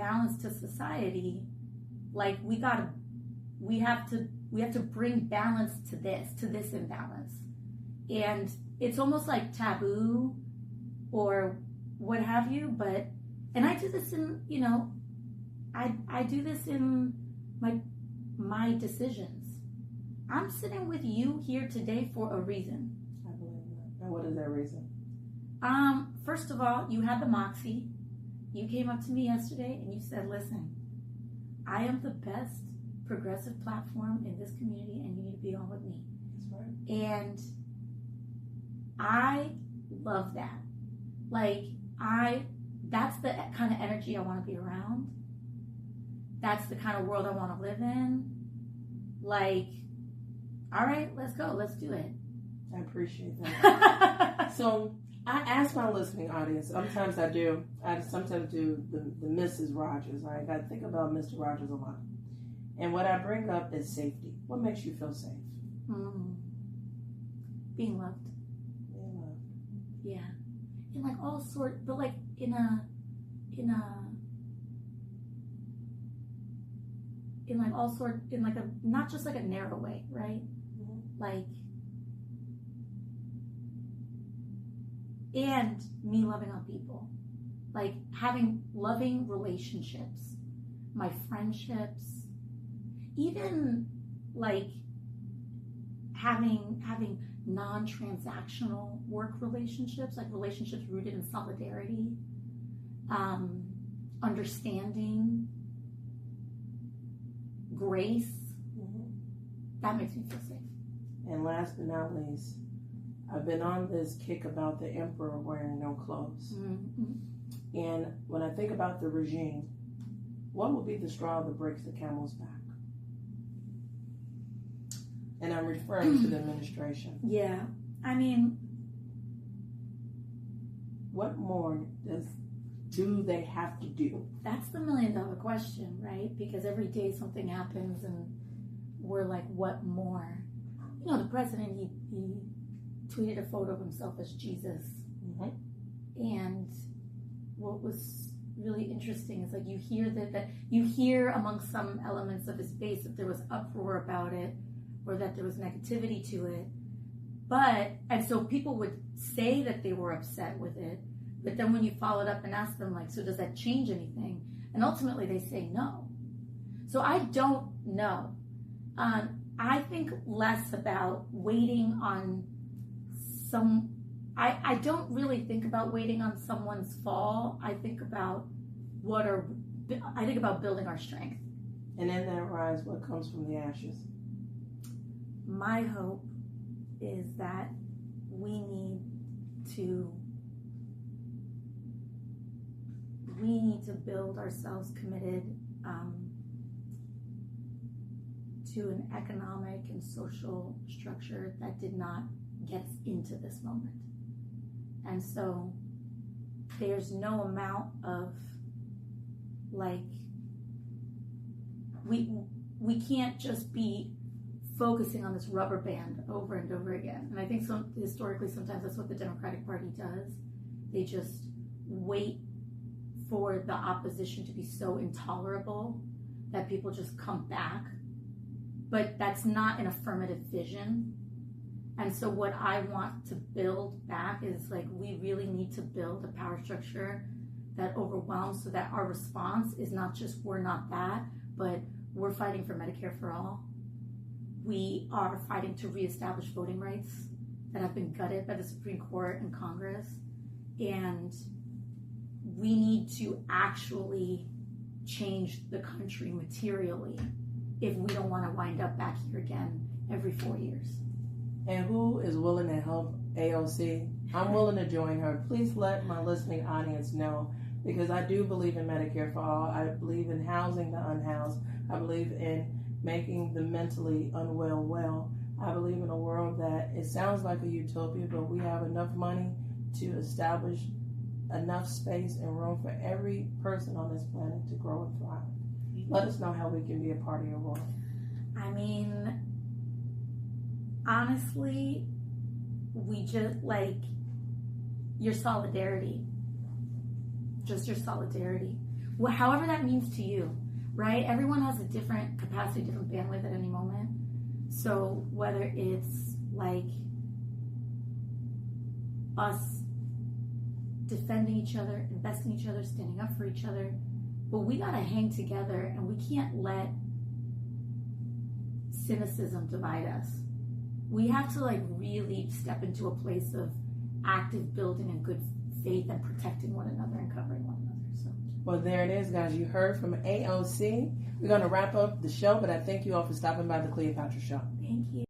imbalance to society, like we have to bring balance to this imbalance. And it's almost like taboo or what have you, and I do this in, I do this in my decisions. I'm sitting with you here today for a reason. I believe that. And what is that reason? First of all, you had the moxie. You came up to me yesterday and you said, listen, I am the best progressive platform in this community and you need to be on with me. That's right. And I love that. That's the kind of energy I want to be around. That's the kind of world I want to live in. All right, let's go. Let's do it. I appreciate that. So I ask my listening audience, sometimes I do the Mrs. Rogers. I got to think about Mr. Rogers a lot. And what I bring up is safety. What makes you feel safe? Being loved. Being loved. Yeah. In all sorts, but in all sorts, not just a narrow way, right? Mm-hmm. And me loving on people, having loving relationships, my friendships, even having non-transactional work relationships, relationships rooted in solidarity, understanding, grace. Mm-hmm. That makes me feel safe. And last but not least, I've been on this kick about the emperor wearing no clothes. Mm-hmm. And when I think about the regime, what will be the straw that breaks the camel's back? And I'm referring to the administration. Yeah. What more do they have to do? That's the $1 million question, right? Because every day something happens and we're like, what more? The president, he tweeted a photo of himself as Jesus. Mm-hmm. And what was really interesting is you hear that you hear among some elements of his base that there was uproar about it or that there was negativity to it. And so people would say that they were upset with it, but then when you followed up and asked them, so does that change anything? And ultimately they say no. So I don't know. I think less about waiting on I don't really think about waiting on someone's fall. I think about building our strength. And in that rise, what comes from the ashes? My hope is that we need to build ourselves committed to an economic and social structure that did not get us into this moment. And so there's no amount of we can't just be focusing on this rubber band over and over again. And I think historically sometimes that's what the Democratic Party does. They just wait for the opposition to be so intolerable that people just come back. But that's not an affirmative vision. And so what I want to build back is we really need to build a power structure that overwhelms so that our response is not just we're not that, but we're fighting for Medicare for all. We are fighting to reestablish voting rights that have been gutted by the Supreme Court and Congress. And we need to actually change the country materially if we don't want to wind up back here again every 4 years. And who is willing to help AOC? I'm willing to join her. Please let my listening audience know, because I do believe in Medicare for all. I believe in housing the unhoused. I believe in making the mentally unwell well. I believe in a world that it sounds like a utopia, but we have enough money to establish enough space and room for every person on this planet to grow and thrive. Let us know how we can be a part of your world. Honestly, we just your solidarity. Just your solidarity. however that means to you, right? Everyone has a different capacity, different bandwidth at any moment. So whether it's like us defending each other, investing in each other, standing up for each other, but we gotta hang together, and we can't let cynicism divide us. We have to like really step into a place of active building and good faith and protecting one another and covering one another. So, well, there it is, guys. You heard from AOC. We're going to wrap up the show, but I thank you all for stopping by the Cleopatra Show. thank you.